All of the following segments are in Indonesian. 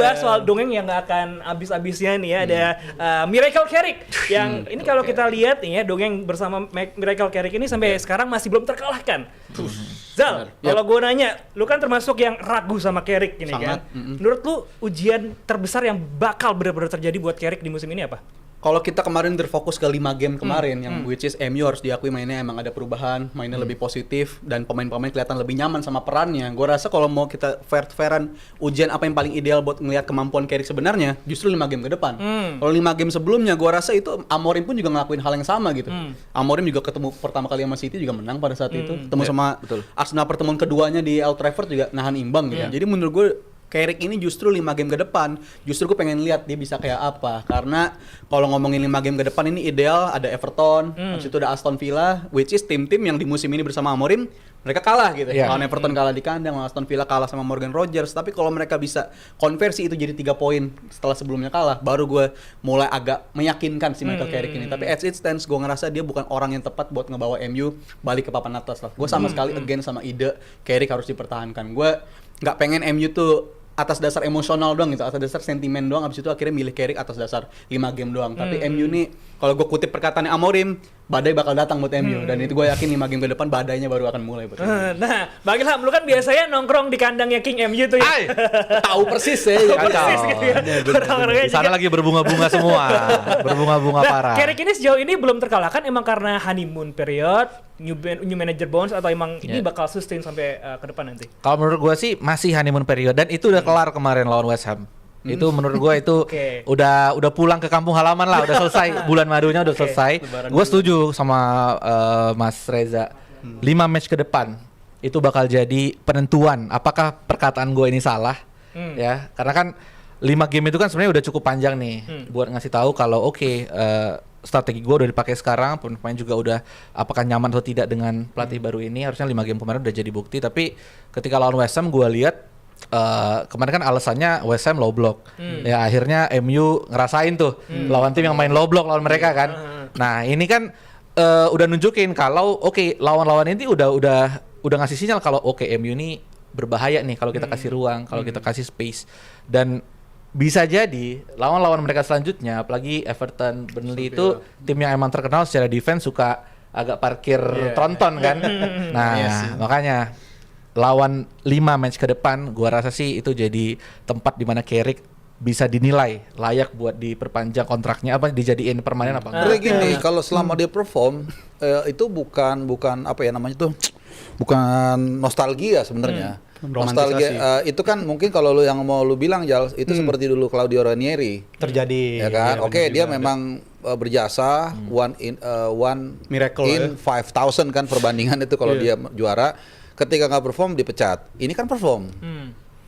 bahas soal dongeng yang nggak akan habis-habisnya nih ya. Ada Miracle Carrick yang ini kalau kita lihat nih ya, dongeng bersama Miracle Carrick ini sampai sekarang masih belum terkalahkan. Zal, kalau gue nanya, lu kan termasuk yang ragu sama Carrick ini kan. Menurut lu ujian terbesar yang bakal benar-benar terjadi buat Carrick di musim ini apa? Kalau kita kemarin berfokus ke 5 game kemarin yang which is MU harus diakui mainnya emang ada perubahan, mainnya lebih positif dan pemain-pemain kelihatan lebih nyaman sama perannya. Gue rasa kalau mau kita fair-fairan ujian apa yang paling ideal buat ngelihat kemampuan Carrick sebenarnya justru 5 game ke depan. Kalau 5 game sebelumnya gue rasa itu Amorim pun juga ngelakuin hal yang sama gitu. Amorim juga ketemu pertama kali sama City juga menang pada saat itu. Ketemu sama Arsenal pertemuan keduanya di Old Trafford juga nahan imbang gitu. Jadi menurut gue Carrick ini justru 5 game ke depan, justru gue pengen lihat dia bisa kayak apa. Karena kalau ngomongin 5 game ke depan ini ideal, ada Everton, habis itu ada Aston Villa, which is tim-tim yang di musim ini bersama Amorim, mereka kalah gitu. Lawan Everton kalah di kandang, Aston Villa kalah sama Morgan Rogers. Tapi kalau mereka bisa konversi itu jadi 3 poin setelah sebelumnya kalah, baru gue mulai agak meyakinkan si Michael Carrick ini. Tapi as it stands, gue ngerasa dia bukan orang yang tepat buat ngebawa MU balik ke papan atas lah. Gue sama sekali against sama ide Carrick harus dipertahankan. Gue nggak pengen MU tuh atas dasar emosional doang gitu, atas dasar sentimen doang, abis itu akhirnya milih Carrick atas dasar 5 game doang. Tapi MU nih, kalau gue kutip perkataannya Amorim, badai bakal datang buat MU. Dan itu gue yakin 5 game ke depan badainya baru akan mulai buat MU. Nah, Bang Ilham, lu kan biasanya nongkrong di kandangnya King MU tuh ya? Tahu persis ya. Persis gitu ya. Di sana lagi berbunga-bunga semua. Berbunga-bunga parah. Carrick ini sejauh ini belum terkalahkan emang karena honeymoon period, new manager bounce, atau emang ini bakal sustain sampai ke depan nanti? Kalau menurut gue sih masih honeymoon period dan itu udah kelar kemarin lawan West Ham. Itu menurut gue itu udah pulang ke kampung halaman lah, udah selesai bulan madunya udah selesai. Gue setuju sama Mas Reza. 5 match ke depan itu bakal jadi penentuan apakah perkataan gue ini salah ya. Karena kan 5 game itu kan sebenarnya udah cukup panjang nih buat ngasih tahu kalau strategi gue udah dipakai sekarang, pemain juga udah apakah nyaman atau tidak dengan pelatih baru ini. Harusnya 5 game kemarin udah jadi bukti, tapi ketika lawan West Ham gue lihat kemarin kan alasannya West Ham low block. Ya akhirnya MU ngerasain tuh lawan tim yang main low block lawan mereka kan. Nah, ini kan udah nunjukin kalau lawan-lawan ini udah ngasih sinyal kalau MU ini berbahaya nih kalau kita kasih ruang, kalau kita kasih space. Dan bisa jadi lawan-lawan mereka selanjutnya, apalagi Everton, Burnley itu tim yang emang terkenal secara defense suka agak parkir tronton kan. Nah, makanya lawan 5 match ke depan, gua rasa sih itu jadi tempat di mana Carrick bisa dinilai layak buat diperpanjang kontraknya, apa dijadiin permanen apa enggak. Jadi gini, kalau selama dia perform itu bukan apa ya namanya tuh, bukan nostalgia sebenarnya. Nostalgia itu kan mungkin kalau lu yang mau lu bilang Jal, itu seperti dulu Claudio Ranieri Terjadi. ya kan. Dia memang berjasa one Miracle in 5,000 kan perbandingan itu kalau dia juara. Ketika nggak perform dipecat. Ini kan perform.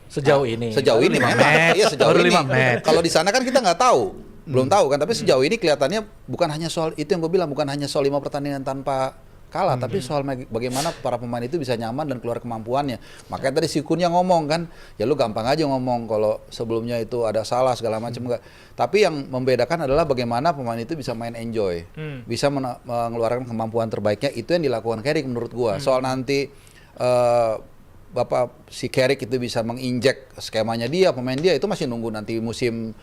Sejauh ini memang. Iya, sejauh baru ini. 5 match. Kalau di sana kan kita nggak tahu. Belum tahu kan, tapi sejauh ini kelihatannya bukan hanya soal itu yang gue bilang, bukan hanya soal 5 pertandingan tanpa kalah, tapi soal bagaimana para pemain itu bisa nyaman dan keluar kemampuannya. Makanya tadi si Kunnya ngomong kan, ya lu gampang aja ngomong kalau sebelumnya itu ada salah segala macam enggak. Tapi yang membedakan adalah bagaimana pemain itu bisa main enjoy, bisa mengeluarkan kemampuan terbaiknya. Itu yang dilakukan Carrick menurut gua. Soal nanti si Carrick itu bisa menginjek skemanya dia, pemain dia itu masih nunggu nanti musim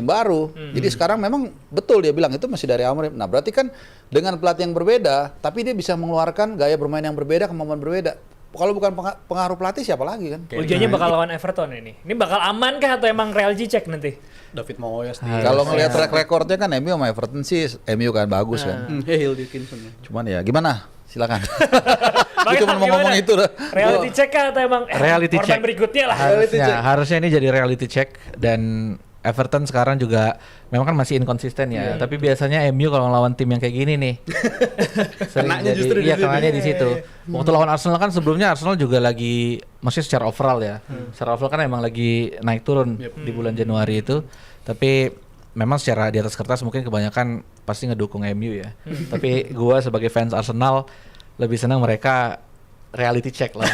baru. Jadi sekarang memang betul dia bilang itu masih dari Amorim. Nah, berarti kan dengan pelatih yang berbeda, tapi dia bisa mengeluarkan gaya bermain yang berbeda, kemampuan berbeda. Kalau bukan pengaruh pelatih siapa lagi kan? Ujiannya bakal lawan Everton ini. Ini bakal aman kah atau emang real cek nanti? David Moyes. Kalau ngelihat track recordnya kan MU sama Everton sih MU kan bagus kan. Hill Dickinson. Cuman ya gimana? Silakan. Gue cuma mau ngomong itu dah. Reality check kah atau emang reality korban check berikutnya lah? Harusnya ini jadi reality check. Dan Everton sekarang juga memang kan masih inkonsisten ya. Tapi biasanya MU kalau ngelawan tim yang kayak gini nih kenanya justru kenanya di situ. Waktu lawan Arsenal kan sebelumnya Arsenal juga lagi, maksudnya secara overall ya. Secara overall kan emang lagi naik turun di bulan Januari itu. Tapi memang secara di atas kertas mungkin kebanyakan pasti ngedukung MU ya. Tapi gua sebagai fans Arsenal lebih senang mereka reality check lah.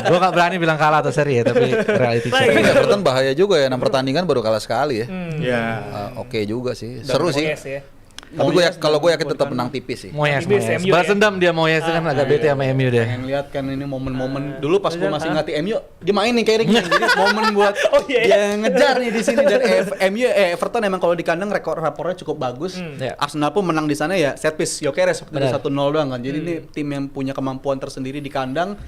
Gua gak berani bilang kalah atau seri ya, tapi reality check. Tapi Everton bahaya juga ya, 6 pertandingan baru kalah sekali ya. Ya. Oke juga sih. Seru sih. Tapi kalau gue yakin tetap menang tipis sih. Moyes. MU Balas ya. dendam dia Moyes kan agak bete sama MU deh. Pengen lihat kan ini momen-momen dulu pas gue masih ngelatih MU dia main nih kayak gini jadi momen buat dia ngejar nih di sini dan Everton emang kalau di kandang rapornya cukup bagus. Ya. Arsenal pun menang di sana ya set piece Gyökeres waktu itu 1-0 doang kan. Jadi ini tim yang punya kemampuan tersendiri di kandang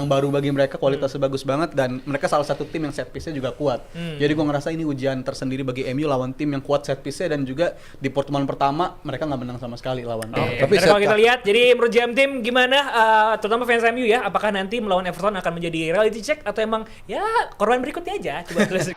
baru bagi mereka kualitasnya bagus banget dan mereka salah satu tim yang set piece-nya juga kuat. Jadi gue ngerasa ini ujian tersendiri bagi MU lawan tim yang kuat set piece-nya dan juga di pertemuan pertama mereka nggak menang sama sekali lawan. Tapi Kalau kita lihat, jadi menurut GM Team gimana, terutama fans MU ya, apakah nanti melawan Everton akan menjadi reality check atau emang ya korban berikutnya aja? Coba tulis.